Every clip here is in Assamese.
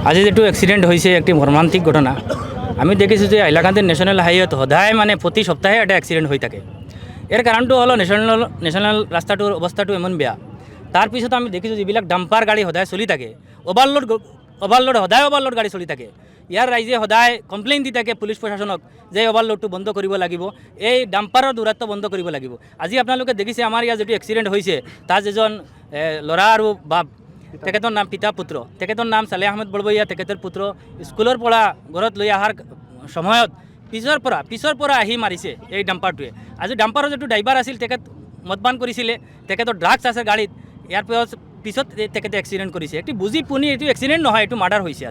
আজি যেটো এক্সিডেন্ট হয়েছে একটি মর্মান্তিক ঘটনা। আমি দেখেছি যে হাইলাকান্দি ন্যাশনাল হাইওয়েত সদায় প্রতি সপ্তাহে একটা এক্সিডেন্ট হয়ে থাকে। এর কারণটো হলো ন্যাশনাল রাস্তাটোর অবস্থাটো এমন বেয়া। তার পিছত আমি দেখিছোঁ যিবিলাক ডাম্পার গাড়ি সদায় চলি থাকে, ওভারলোড সদায় ওভারলোড গাড়ি চলি থাকে। ইয়ার রাইজে সদায় কমপ্লেইন দি থাকে পুলিচ প্রশাসনক যে ওভারলোডটো বন্ধ কৰিব লাগিব, এই ডাম্পাৰৰ দূৰত্ব বন্ধ কৰিব লাগিব। আজি আপোনালোকে দেখিছে আমাৰ ইয়াত যেটো এক্সিডেন্ট হৈছে তাত যেজন ল'ৰা আৰু বাপ, তেখেতৰ নাম পিতা পুত্ৰ, তেখেতৰ নাম সালেহ আহমেদ বৰবৰীয়া। তেখেতৰ পুত্ৰ স্কুলৰ পৰা ঘৰত লৈ অহাৰ সময়ত পিছৰ পৰা আহি মাৰিছে এই ডাম্পাৰটোৱে। আজি ডাম্পাৰৰ যেটো ড্ৰাইভাৰ আছিল তেখেত মদপান কৰিছিলে, তেখেতৰ ড্ৰাগছ আছে গাড়ীত। ইয়াৰ পিছত তেখেতে এক্সিডেন্ট কৰিছে। এটি বুজি পুনি এইটো এক্সিডেন্ট নহয়, এইটো মাৰ্ডাৰ হৈছে।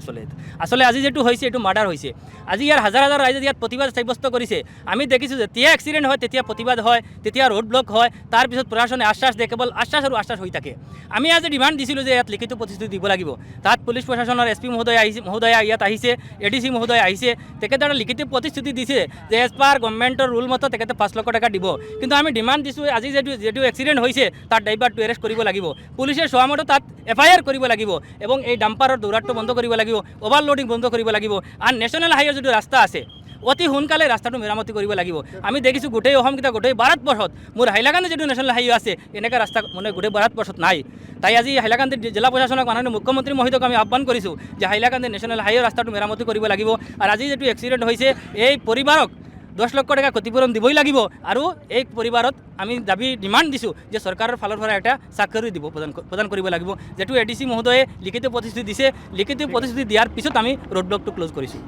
আসলে আজি যেটো হৈছে এইটো মাৰ্ডাৰ হৈছে। আজি ইয়াৰ হাজাৰ ৰাইজে ইয়াত প্ৰতিবাদ সাব্যস্ত কৰিছে। আমি দেখিছোঁ যেতিয়া এক্সিডেন্ট হয় তেতিয়া প্ৰতিবাদ হয়, তেতিয়া ৰোড ব্লক হয়, তাৰপিছত প্ৰশাসনে আশ্বাস দিয়ে, কেৱল আশ্বাস আৰু আশ্বাস হৈ থাকে। আমি আজি ডিমাণ্ড দিছিলোঁ যে ইয়াত লিখিত প্ৰতিশ্ৰুতি দিব লাগিব। তাত পুলিচ প্ৰশাসনৰ SP মহোদয়া ইয়াত আহিছে, ADC মহোদয়া আহিছে, তেখেতে এটা লিখিত প্ৰতিশ্ৰুতি দিছে যে এজ পাৰ গভৰ্ণমেণ্টৰ ৰুল মতে তেখেতে 5 লাখ টকা দিব। কিন্তু আমি ডিমাণ্ড দিছোঁ আজি যেটো এক্সিডেন্ট হৈছে তাৰ ড্ৰাইভাৰটো এৰেষ্ট কৰিব লাগিব, পুলিচে চোৱামতে তাত FIR কৰিব লাগিব এবং এই ডাম্পাৰৰ দৌৰাটো বন্ধ কৰিব লাগিব, ওভাৰলোডিং বন্ধ কৰিব লাগিব। আৰু নেশ্যনেল হাইৱেৰ যেটো ৰাস্তা আছে অতি সোনকালে ৰাস্তাটো মেৰামতি কৰিব লাগিব। আমি দেখিছোঁ গোটেই অসমকেইটা গোটেই ভাৰতবৰ্ষত মোৰ হাইলাকান্দি যেটো নেশ্যনেল হাইৱে আছে এনেকুৱা ৰাস্তা গোটেই ভাৰতবৰ্ষত নাই। তাই আজি হাইলাকান্দি জিলা প্ৰশাসনক মাননীয় মুখ্যমন্ত্ৰী মহোদয়ক আমি আহ্বান কৰিছোঁ যে হাইলাকান্দি নেশ্যনেল হাইৱে ৰাস্তাটো মেৰামতি কৰিব লাগিব। আৰু আজি যেটো এক্সিডেন্ট হৈছে এই পৰিবাৰক 10 লাখ টাকা ক্ষতিপূৰণ দিবই লাগিব। আৰু এই পৰিবাৰত আমি দাবী ডিমাণ্ড দিছোঁ যে চৰকাৰৰ ফালৰ পৰা এটা চাকৰি দিব প্ৰদান কৰিব লাগিব। যেটো ADC মহোদয়ে লিখিত প্ৰতিশ্ৰুতি দিছে, লিখিত প্ৰতিশ্ৰুতি দিয়াৰ পিছত আমি ৰোড ব্লকটো ক্লোজ কৰিছোঁ।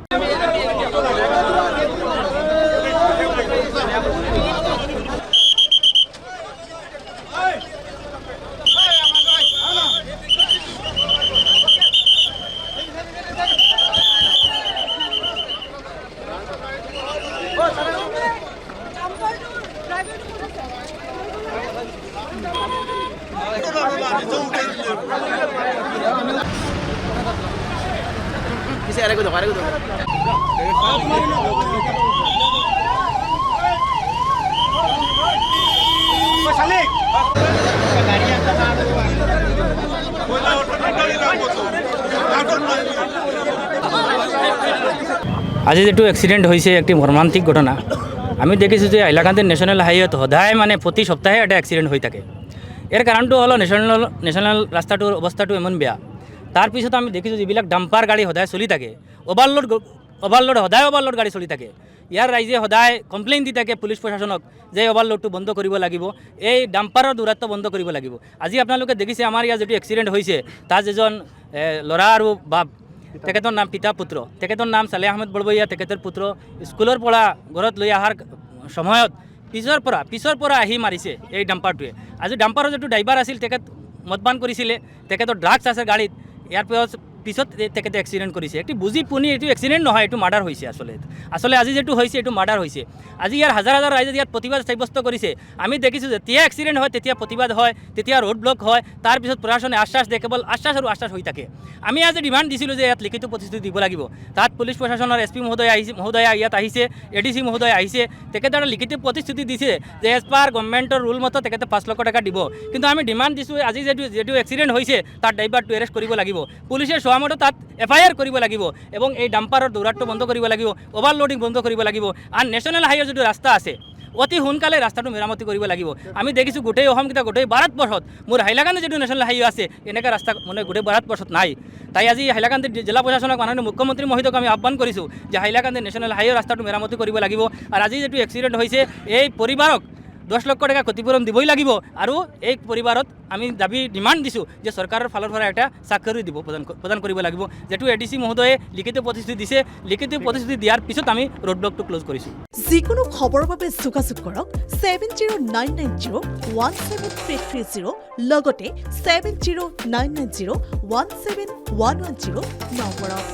আজি যেটো এক্সিডেন্ট হয়েছে একটি মর্মান্তিক ঘটনা। আমি দেখিছোঁ যে হাইলাকান্দি ন্যাশনাল হাইওয়েত সদায় প্রতি সপ্তাহে একটা এক্সিডেন্ট হয়ে থাকে। এর কারণটো হলো ন্যাশনাল রাস্তাটোর অবস্থাটো এমন বেয়া। তার পিছত আমি দেখিছোঁ যিবিলাক ডাম্পার গাড়ি সদায় চলি থাকে, সদায় ওভারলোড গাড়ি চলি থাকে। ইয়াৰ ৰাইজে সদায় কমপ্লেইন দি থাকে পুলিচ প্ৰশাসনক যে ওভাৰলোডটো বন্ধ কৰিব লাগিব, এই ডাম্পাৰৰ দূৰত্ব বন্ধ কৰিব লাগিব। আজি আপোনালোকে দেখিছে আমাৰ ইয়াত যেটো এক্সিডেন্ট হৈছে তাত যেজন ল'ৰা আৰু বাপ, তেখেতৰ নাম পিতা পুত্ৰ, তেখেতৰ নাম সালেহ আহমেদ বৰবৰীয়া। তেখেতৰ পুত্ৰ স্কুলৰ পৰা ঘৰত লৈ অহাৰ সময়ত পিছৰ পৰা আহি মাৰিছে এই ডাম্পাৰটোৱে। আজি ডাম্পাৰৰ যেটো ড্ৰাইভাৰ আছিল তেখেত মদপান কৰিছিলে, তেখেতৰ ড্ৰাগছ আছে গাড়ীত। ইয়াৰ পিছত তেখেতে এক্সিডেন্ট কৰিছে। এটি বুজি পুনি এইটো এক্সিডেন্ট নহয়, এইটো মাৰ্ডাৰ হৈছে। আসলে আজি যেটো হৈছে এইটো মাৰ্ডাৰ হৈছে। আজি ইয়াৰ হাজাৰ ৰাইজে ইয়াত প্ৰতিবাদ সাব্যস্ত কৰিছে। আমি দেখিছোঁ যেতিয়া এক্সিডেন্ট হয় তেতিয়া প্ৰতিবাদ হয়, তেতিয়া ৰোড ব্লক হয়, তাৰপিছত প্ৰশাসনে আশ্বাস দিয়ে, কেৱল আশ্বাস আৰু আশ্বাস হৈ থাকে। আমি আজি ডিমাণ্ড দিছিলোঁ যে ইয়াত লিখিত প্ৰতিশ্ৰুতি দিব লাগিব। তাত পুলিচ প্ৰশাসনৰ SP মহোদয়া ইয়াত আহিছে, ADC মহোদয়া আহিছে, তেখেতে এটা লিখিত প্ৰতিশ্ৰুতি দিছে যে এজ পাৰ গভৰ্ণমেণ্টৰ ৰুল মতে তেখেতে 5 লাখ টকা দিব। কিন্তু আমি ডিমাণ্ড দিছোঁ আজি যেটো এক্সিডেন্ট হৈছে তাৰ ড্ৰাইভাৰটো এৰেষ্ট কৰিব লাগিব, পুলিচে চোৱামতে তাত FIR কৰিব লাগিব এবং এই ডাম্পাৰৰ দৌৰাটো বন্ধ কৰিব লাগিব, ওভাৰলোডিং বন্ধ কৰিব লাগিব। আৰু নেশ্যনেল হাইৱেৰ যেটো ৰাস্তা আছে অতি সোনকালে ৰাস্তাটো মেৰামতি কৰিব লাগিব। আমি দেখিছোঁ গোটেই অসমকেইটা গোটেই ভাৰতবৰ্ষত মোৰ হাইলাকান্দি যেটো নেশ্যনেল হাইৱে আছে এনেকুৱা ৰাস্তা গোটেই ভাৰতবৰ্ষত নাই। তাই আজি হাইলাকান্দি জিলা প্ৰশাসনক মাননীয় মুখ্যমন্ত্ৰী মহোদয়ক আমি আহ্বান কৰিছোঁ যে হাইলাকান্দি নেশ্যনেল হাইৱে ৰাস্তাটো মেৰামতি কৰিব লাগিব। আৰু আজি যেটো এক্সিডেন্ট হৈছে এই পৰিবাৰক 10 লাখ টাকা ক্ষতিপূৰণ দিবই লাগিব। আৰু এই পৰিবাৰত আমি দাবী ডিমাণ্ড দিছোঁ যে চৰকাৰৰ ফালৰ পৰা এটা চাকৰি দিব প্ৰদান কৰিব লাগিব। যেটো ADC মহোদয়ে লিখিত প্ৰতিশ্ৰুতি দিছে, লিখিত প্ৰতিশ্ৰুতি দিয়াৰ পিছত আমি ৰোড ব্লকটো ক্লোজ কৰিছোঁ। যিকোনো খবৰৰ বাবে যোগাযোগ কৰক 7099017330 লগতে 7099017110 নম্বৰত।